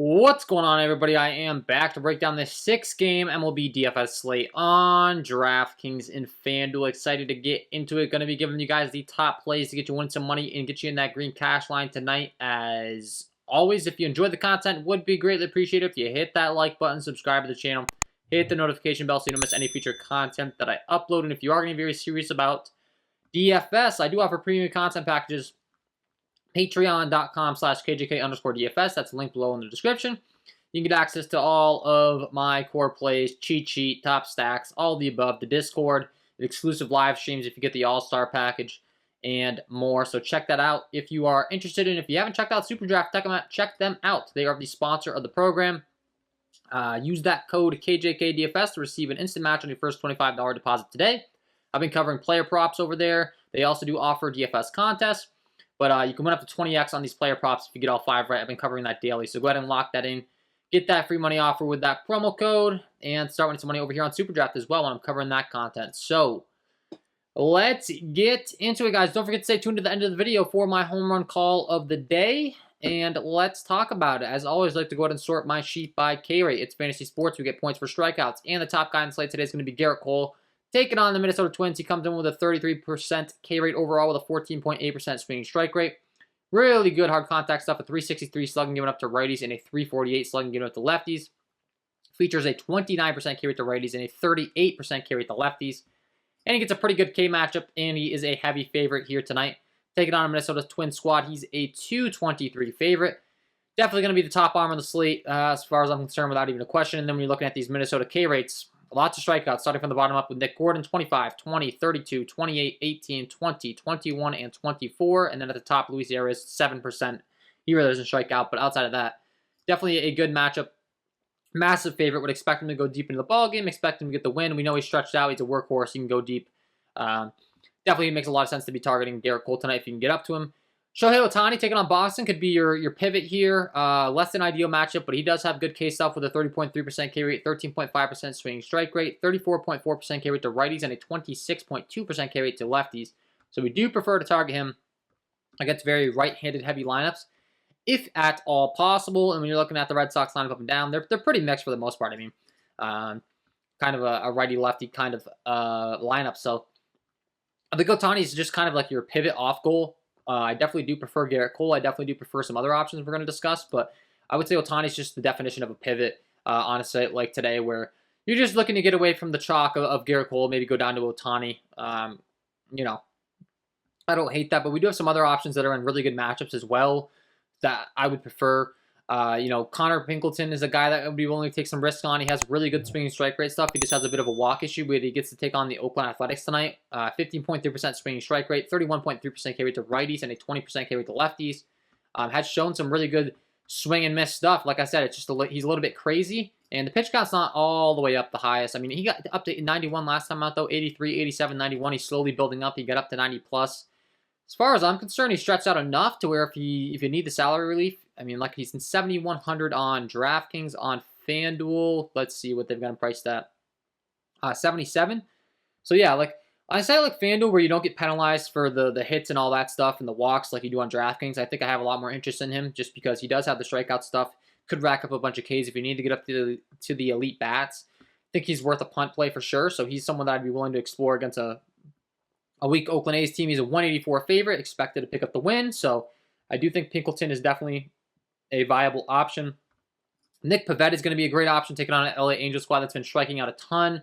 What's going on, everybody? I am back to break down this 6-game MLB DFS slate on DraftKings and FanDuel. Excited to get into it. Going to be giving you guys the top plays to get you win some money and get you in that green cash line tonight. As always, if you enjoyed the content, would be greatly appreciated if you hit that like button, subscribe to the channel, hit the notification bell so you don't miss any future content that I upload. And if you are going to be very serious about DFS, I do offer premium content packages. Patreon.com/KJK_DFS. That's linked below in the description. You can get access to all of my core plays, cheat sheet, top stacks, all of the above, the Discord, the exclusive live streams if you get the All-Star package, and more. So check that out if you are interested. And if you haven't checked out Super Draft, check them out. They are the sponsor of the program. Use that code KJKDFS to receive an instant match on your first $25 deposit today. I've been covering player props over there. They also do offer DFS contests. But you can win up to 20x on these player props if you get all 5 right. I've been covering that daily. So go ahead and lock that in. Get that free money offer with that promo code. And start winning some money over here on Super Draft as well when I'm covering that content. So let's get into it, guys. Don't forget to stay tuned to the end of the video for my home run call of the day. And let's talk about it. As always, I like to go ahead and sort my sheet by K rate. It's fantasy sports. We get points for strikeouts. And the top guy on the slate today is going to be Garrett Cole. Taking on the Minnesota Twins, he comes in with a 33% K rate overall with a 14.8% swinging strike rate. Really good hard contact stuff, a 363 slugging given up to righties and a 348 slugging given up to lefties. Features a 29% K rate to righties and a 38% K rate to lefties. And he gets a pretty good K matchup, and he is a heavy favorite here tonight. Taking on a Minnesota Twins squad, he's a 223 favorite. Definitely going to be the top arm on the slate as far as I'm concerned without even a question. And then when you're looking at these Minnesota K rates, lots of strikeouts, starting from the bottom up with Nick Gordon, 25, 20, 32, 28, 18, 20, 21, and 24. And then at the top, Luis Arias, 7%. He really doesn't strike out, but outside of that, definitely a good matchup. Massive favorite. Would expect him to go deep into the ballgame, expect him to get the win. We know he's stretched out. He's a workhorse. He can go deep. Definitely makes a lot of sense to be targeting Garrett Cole tonight if you can get up to him. Shohei Ohtani taking on Boston could be your pivot here. Less than ideal matchup, but he does have good K stuff with a 30.3% K rate, 13.5% swinging strike rate, 34.4% K rate to righties, and a 26.2% K rate to lefties. So we do prefer to target him against very right-handed heavy lineups, if at all possible. And when you're looking at the Red Sox lineup up and down, they're pretty mixed for the most part. I mean, kind of a righty-lefty kind of lineup. So I think Ohtani is just kind of like your pivot off goal. I definitely do prefer Garrett Cole. I definitely do prefer some other options we're going to discuss, but I would say Ohtani is just the definition of a pivot, honestly, like today, where you're just looking to get away from the chalk of Garrett Cole, maybe go down to Ohtani. You know, I don't hate that, but we do have some other options that are in really good matchups as well that I would prefer. You know, Connor Pinkleton is a guy that would be willing to take some risks on. He has really good swinging strike rate stuff. He just has a bit of a walk issue, but he gets to take on the Oakland Athletics tonight. 15.3% swinging strike rate, 31.3% K rate to righties, and a 20% K rate to lefties. Has shown some really good swing and miss stuff. Like I said, it's just he's a little bit crazy, and the pitch count's not all the way up the highest. I mean, he got up to 91 last time out, though, 83, 87, 91. He's slowly building up. He got up to 90+. As far as I'm concerned, he stretched out enough to where if you need the salary relief, I mean, like he's in 7,100 on DraftKings, on FanDuel. Let's see what they've got him priced at. 77. So yeah, like on a site like FanDuel where you don't get penalized for the hits and all that stuff and the walks like you do on DraftKings, I think I have a lot more interest in him just because he does have the strikeout stuff. Could rack up a bunch of Ks if you need to get up to the elite bats. I think he's worth a punt play for sure. So he's someone that I'd be willing to explore against a weak Oakland A's team. He's a 184 favorite, expected to pick up the win. So I do think Pinkleton is definitely a viable option. Nick Pivetta is going to be a great option taking on an LA Angels squad that's been striking out a ton.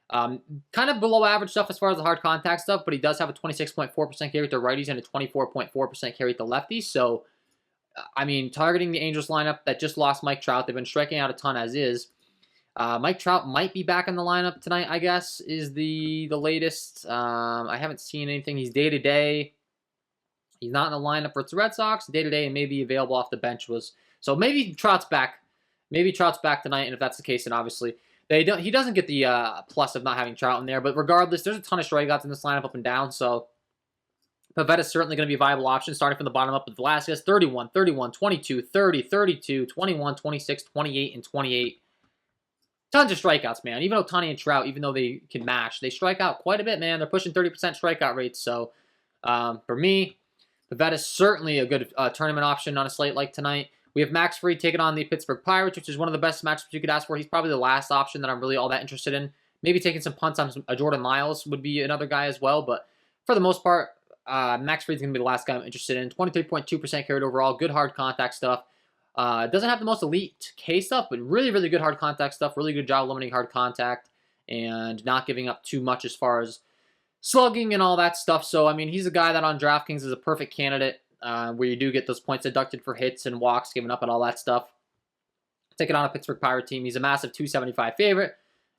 Kind of below average stuff as far as the hard contact stuff, but he does have a 26.4% carry to righties and a 24.4% carry to lefties. So, I mean, targeting the Angels lineup that just lost Mike Trout, they've been striking out a ton as is. Mike Trout might be back in the lineup tonight, I guess, is the latest. I haven't seen anything. He's day-to-day. He's not in the lineup for the Red Sox. Day-to-day and maybe available off the bench was. So maybe Trout's back. Maybe Trout's back tonight, and if that's the case, then obviously he doesn't get the plus of not having Trout in there. But regardless, there's a ton of strikeouts in this lineup up and down, so Pivetta's certainly going to be a viable option, starting from the bottom up with Velasquez, 31, 31, 22, 30, 32, 21, 26, 28, and 28. Tons of strikeouts, man. Even Ohtani and Trout, even though they can match, they strike out quite a bit, man. They're pushing 30% strikeout rates. So for me, Pivetta is certainly a good tournament option on a slate like tonight. We have Max Fried taking on the Pittsburgh Pirates, which is one of the best matchups you could ask for. He's probably the last option that I'm really all that interested in. Maybe taking some punts on Jordan Lyles would be another guy as well, but for the most part, Max Fried's going to be the last guy I'm interested in. 23.2% carried overall, good hard contact stuff. Doesn't have the most elite K stuff, but really, really good hard contact stuff. Really good job limiting hard contact and not giving up too much as far as slugging and all that stuff. So, I mean, he's a guy that on DraftKings is a perfect candidate where you do get those points deducted for hits and walks given up and all that stuff. Taking on a Pittsburgh Pirate team. He's a massive 275 favorite.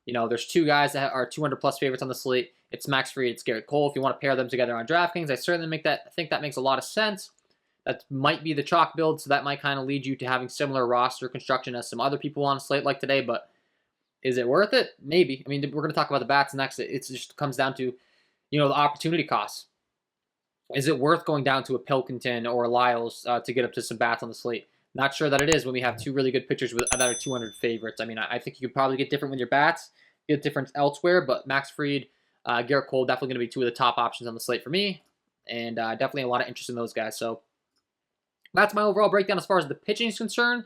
You know, there's two guys that are 200-plus favorites on the slate. It's Max Fried, it's Garrett Cole. If you want to pair them together on DraftKings, I certainly think that makes a lot of sense. That might be the chalk build, so that might kind of lead you to having similar roster construction as some other people on a slate like today, but is it worth it? Maybe. I mean, we're going to talk about the bats next. It just comes down to, you know, the opportunity costs. Is it worth going down to a Pilkington or a Lyles to get up to some bats on the slate? Not sure that it is when we have two really good pitchers that are 200 favorites. I mean, I think you could probably get different with your bats, get different elsewhere, but Max Fried, Garrett Cole, definitely going to be two of the top options on the slate for me, and definitely a lot of interest in those guys. So that's my overall breakdown as far as the pitching is concerned.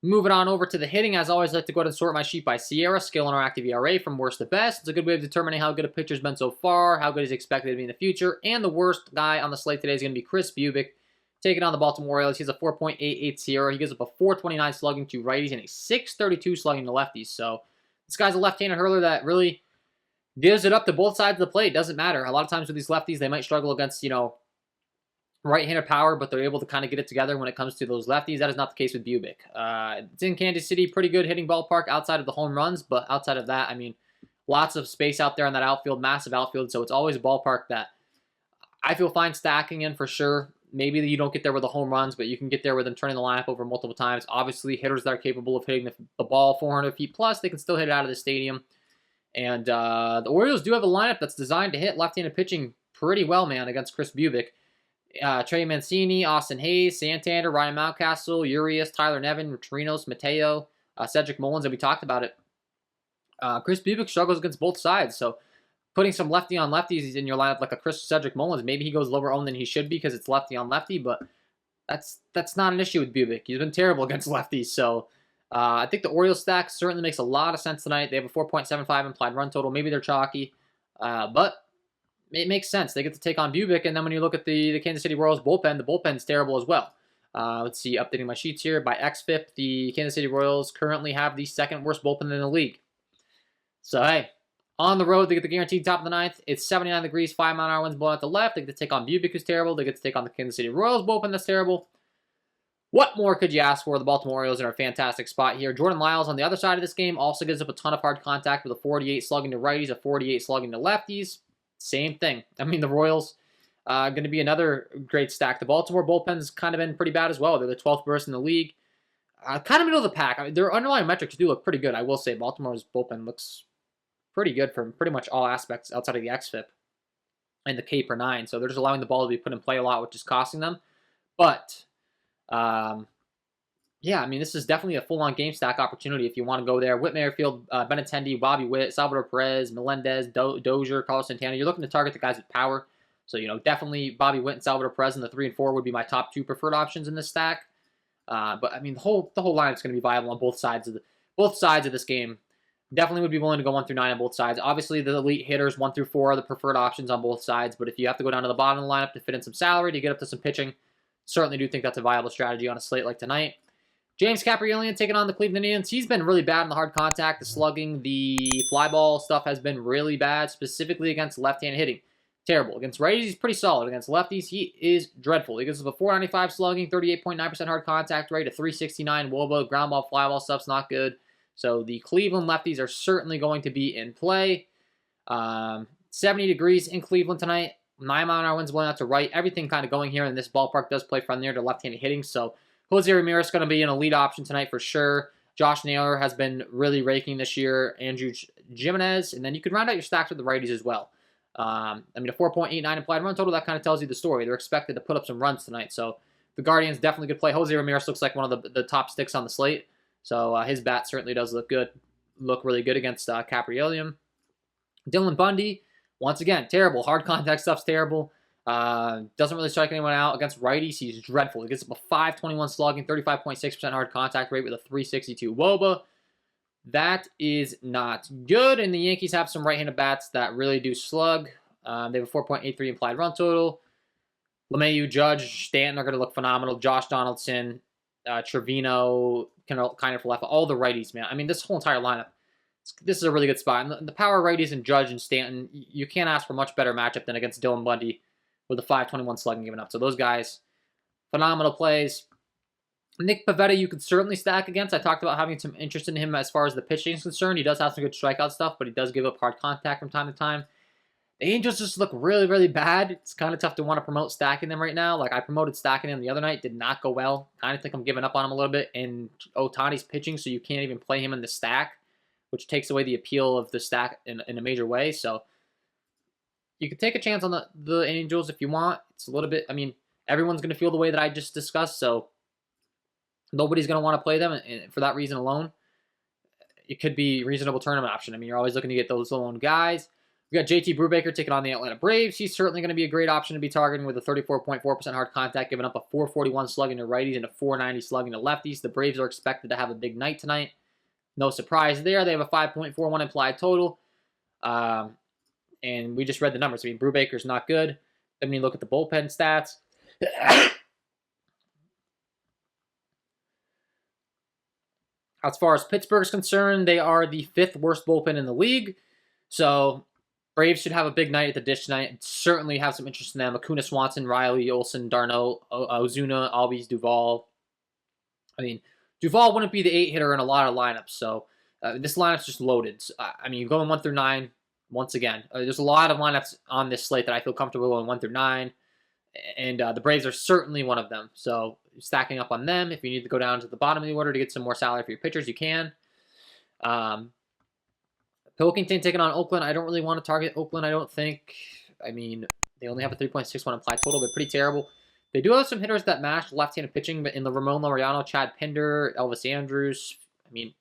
Moving on over to the hitting, as always, I like to go ahead and sort my sheet by Sierra, skill and interactive ERA from worst to best. It's a good way of determining how good a pitcher's been so far, how good he's expected to be in the future, and the worst guy on the slate today is going to be Kris Bubic, taking on the Baltimore Orioles. He has a 4.88 Sierra. He gives up a 429 slugging to righties and a 632 slugging to lefties. So this guy's a left-handed hurler that really gives it up to both sides of the plate. Doesn't matter. A lot of times with these lefties, they might struggle against, you know, right-handed power, but they're able to kind of get it together when it comes to those lefties. That is not the case with Bubic. It's in Kansas City, pretty good hitting ballpark outside of the home runs, but outside of that, I mean, lots of space out there on that outfield, massive outfield, so it's always a ballpark that I feel fine stacking in for sure. Maybe you don't get there with the home runs, but you can get there with them turning the lineup over multiple times. Obviously, hitters that are capable of hitting the ball 400 feet plus, they can still hit it out of the stadium. And the Orioles do have a lineup that's designed to hit left-handed pitching pretty well, man, against Kris Bubic. Trey Mancini, Austin Hayes, Santander, Ryan Mountcastle, Urias, Tyler Nevin, Trinos, Mateo, Cedric Mullins, and we talked about it. Kris Bubic struggles against both sides, so putting some lefty on lefties in your lineup like a Cedric Mullins, maybe he goes lower owned than he should be because it's lefty on lefty, but that's not an issue with Bubic. He's been terrible against lefties, so I think the Orioles stack certainly makes a lot of sense tonight. They have a 4.75 implied run total. Maybe they're chalky, but it makes sense. They get to take on Bubic, and then when you look at the Kansas City Royals bullpen, the bullpen's terrible as well. Let's see, updating my sheets here. By XFIP, the Kansas City Royals currently have the second worst bullpen in the league. So, hey, on the road, they get the guaranteed top of the ninth. It's 79 degrees, 5-mile-an-hour winds blowing out the left. They get to take on Bubic, who's terrible. They get to take on the Kansas City Royals bullpen, that's terrible. What more could you ask for? The Baltimore Orioles are in a fantastic spot here. Jordan Lyles on the other side of this game also gives up a ton of hard contact with a 48 slugging to righties, a 48 slugging to lefties. Same thing. I mean, the Royals going to be another great stack. The Baltimore bullpen's kind of been pretty bad as well. They're the 12th worst in the league. Kind of middle of the pack. I mean, their underlying metrics do look pretty good. I will say Baltimore's bullpen looks pretty good from pretty much all aspects outside of the XFIP and the K per 9. So they're just allowing the ball to be put in play a lot, which is costing them. But yeah, I mean, this is definitely a full-on game stack opportunity if you want to go there. Whit Merrifield, Benintendi, Bobby Witt, Salvador Perez, Melendez, Dozier, Carlos Santana. You're looking to target the guys with power. So, you know, definitely Bobby Witt and Salvador Perez in the 3 and 4 would be my top 2 preferred options in this stack. But I mean, the whole lineup is going to be viable on both sides of this game. Definitely would be willing to go 1 through 9 on both sides. Obviously, the elite hitters 1 through 4 are the preferred options on both sides. But if you have to go down to the bottom of the lineup to fit in some salary to get up to some pitching, certainly do think that's a viable strategy on a slate like tonight. James Kaprielian taking on the Cleveland Indians. He's been really bad in the hard contact. The slugging, the fly ball stuff has been really bad, specifically against left-handed hitting. Terrible. Against righties, he's pretty solid. Against lefties, he is dreadful. He gives us a 495 slugging, 38.9% hard contact rate, a 369 WOBA, ground ball, fly ball stuff's not good. So the Cleveland lefties are certainly going to be in play. 70 degrees in Cleveland tonight. 9-mile-an-hour winds blowing out to right. Everything kind of going here, and this ballpark does play friendlier to left-handed hitting, so Jose Ramirez is going to be an elite option tonight for sure. Josh Naylor has been really raking this year. Andrew Jimenez. And then you can round out your stacks with the righties as well. I mean, a 4.89 implied run total, that kind of tells you the story. They're expected to put up some runs tonight. So the Guardians definitely could play. Jose Ramirez looks like one of the top sticks on the slate. So his bat certainly does look really good against Kaprielian. Dylan Bundy, once again, terrible. Hard contact stuff's terrible. Doesn't really strike anyone out. Against righties, he's dreadful. He gets up a 521 slugging, 35.6% hard contact rate with a 362 WOBA. That is not good, and the Yankees have some right-handed bats that really do slug. They have a 4.83 implied run total. LeMahieu, Judge, Stanton are going to look phenomenal. Josh Donaldson, Trevino, kind of for left. All the righties, man. I mean, this whole entire lineup, this is a really good spot. And the power righties and Judge and Stanton, you can't ask for a much better matchup than against Dylan Bundy with a 521 slugging given up. So those guys, phenomenal plays. Nick Pivetta, you could certainly stack against. I talked about having some interest in him as far as the pitching is concerned. He does have some good strikeout stuff, but he does give up hard contact from time to time. The Angels just look really, really bad. It's kind of tough to want to promote stacking them right now. Like, I promoted stacking them the other night. Did not go well. Kind of think I'm giving up on him a little bit. And Ohtani's pitching, so you can't even play him in the stack, which takes away the appeal of the stack in a major way. So you can take a chance on the Angels if you want. It's a little bit, I mean, everyone's going to feel the way that I just discussed, so nobody's going to want to play them. And for that reason alone, it could be a reasonable tournament option. I mean, you're always looking to get those lone guys. We got JT Brubaker taking on the Atlanta Braves. He's certainly going to be a great option to be targeting with a 34.4% hard contact, giving up a 441 slugging to righties and a 490 slugging to lefties. The Braves are expected to have a big night tonight. No surprise there. They have a 5.41 implied total. And we just read the numbers. I mean, Brubaker's not good. Then when you look at the bullpen stats, as far as Pittsburgh is concerned, they are the 5th worst bullpen in the league. So Braves should have a big night at the dish tonight. Certainly have some interest in them. Acuna, Swanson, Riley, Olsen, Darno, Ozuna, Albies, Duvall. I mean, Duvall wouldn't be the 8-hitter in a lot of lineups. So this lineup's just loaded. So, I mean, going 1 through 9, once again, there's a lot of lineups on this slate that I feel comfortable going 1 through 9. And the Braves are certainly one of them. So stacking up on them. If you need to go down to the bottom of the order to get some more salary for your pitchers, you can. Pilkington taking on Oakland. I don't really want to target Oakland, I don't think. I mean, they only have a 3.61 implied total. They're pretty terrible. They do have some hitters that match left-handed pitching, but in the Ramon Laureano, Chad Pinder, Elvis Andrus, I mean,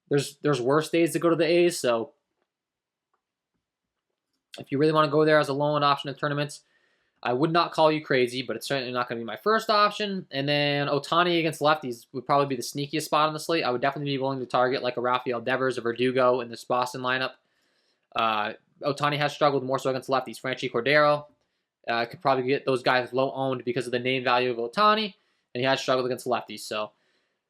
there's worse days to go to the A's, so if you really want to go there as a low-end option in tournaments, I would not call you crazy, but it's certainly not going to be my first option. And then Ohtani against lefties would probably be the sneakiest spot on the slate. I would definitely be willing to target like a Rafael Devers, a Verdugo in this Boston lineup. Ohtani has struggled more so against lefties. Franchi Cordero could probably get those guys low-owned because of the name value of Ohtani, and he has struggled against lefties. So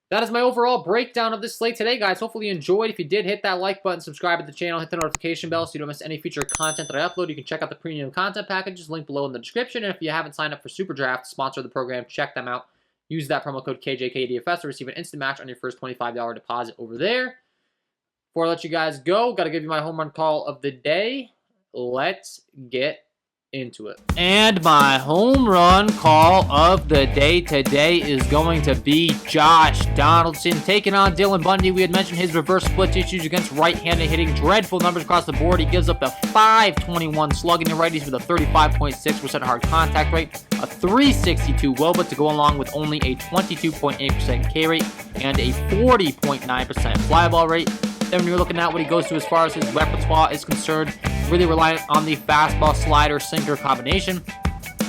that is my overall breakdown of this slate today, guys. Hopefully you enjoyed. If you did, hit that like button, subscribe to the channel, hit the notification bell so you don't miss any future content that I upload. You can check out the premium content packages, link below in the description. And if you haven't signed up for Super Draft, sponsor of the program, check them out. Use that promo code KJK DFS to receive an instant match on your first $25 deposit over there. Before I let you guys go, got to give you my home run call of the day. Let's get into it. And my home run call of the day today is going to be Josh Donaldson taking on Dylan Bundy. We had mentioned his reverse split issues against right-handed hitting. Dreadful numbers across the board. He gives up a 521 slugging to righties with a 35.6% hard contact rate, a 362 WOBA to go along with only a 22.8% K rate and a 40.9% fly ball rate. Then when you're looking at what he goes to as far as his repertoire is concerned, really reliant on the fastball, slider, sinker combination.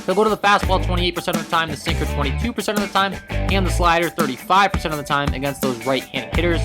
He'll go to the fastball 28% of the time, the sinker 22% of the time, and the slider 35% of the time against those right-handed hitters.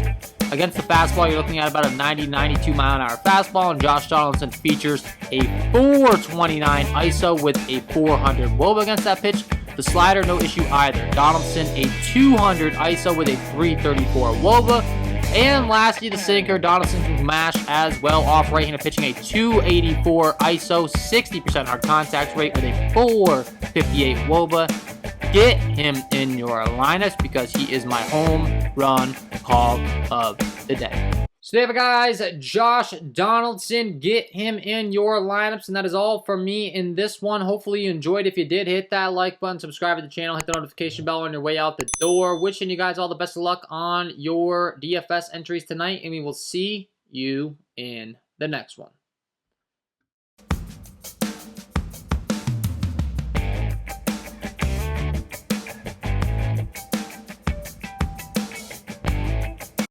Against the fastball, you're looking at about a 90-92 mile-an-hour fastball, and Josh Donaldson features a 429 ISO with a 400 WOBA against that pitch. The slider, no issue either. Donaldson, a 200 ISO with a 334 WOBA. And lastly, the sinker, Donaldson can mash as well off right-handed pitching, a 284 ISO, 60% hard contact rate with a 458 WOBA. Get him in your lineups because he is my home run call of the day. So there we go, guys. Josh Donaldson, get him in your lineups. And that is all from me in this one. Hopefully you enjoyed. If you did, hit that like button, subscribe to the channel, hit the notification bell on your way out the door. Wishing you guys all the best of luck on your DFS entries tonight. And we will see you in the next one.